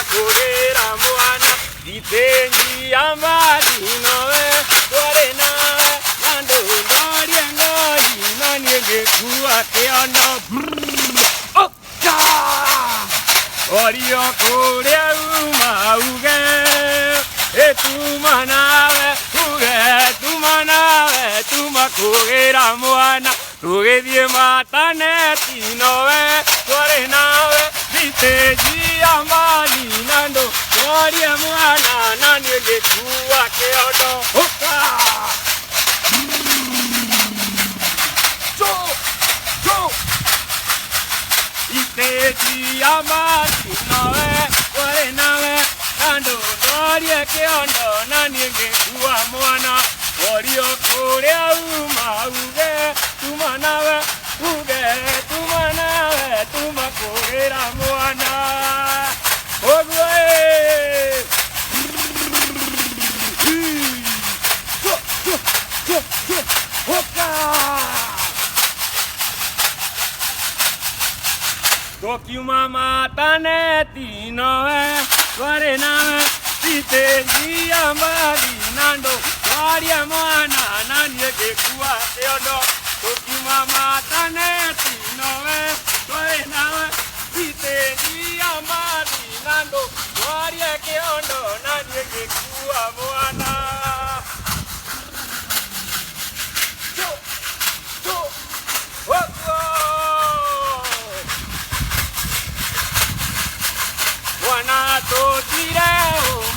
kugera mwana itenji amari nowe tware nawe nando norie ngoi nanie ngekuwa kiondo oka orio kuria uma uge etuma nawe tuma kugera mwana tugithie mataneti nowe tware nawe itenji amari nando norie mwana nanie ngekuwa kiondo oka itenji amari nowe tware nawe nando norie kiondo nanie ngekuwa mwana orio kuria uma uge tuma nawe tuma kugera mwana ogwe tokiuma mataneti nowe tware nawe itenji amari nando twaria mwana nanie ngekuwa kiondo tokiuma mataneti nowe tware nawe itenji amari nando twaria kiondo nanie ngekuwa mwana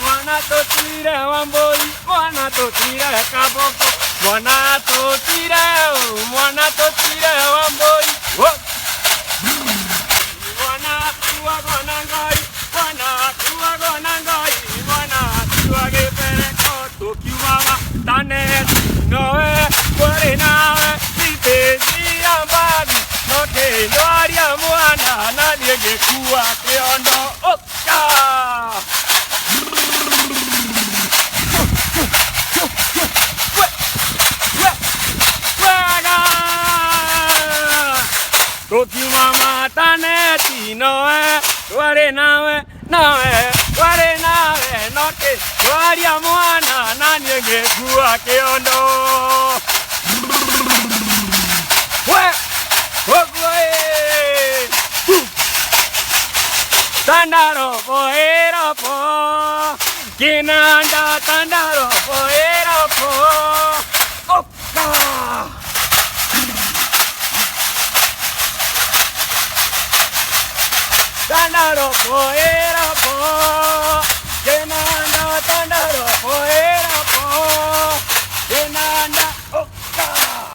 mwana totire wamboi mwana totire kaboko mwana totire wamboi mwana tuwa gonangai mwana tuwa gepereko tokiuma taneti nowe tware nawe itenji amari noke ndwaria mwana nanie ngekuwa kiondo oka tokiuma mataneti nowe tware nawe tware nawe noke twaria mwana nanie ngekuwa kiondo tandaro poeropo kinanda tandaro poeropo oka tandaro poeropo kinanda tandaro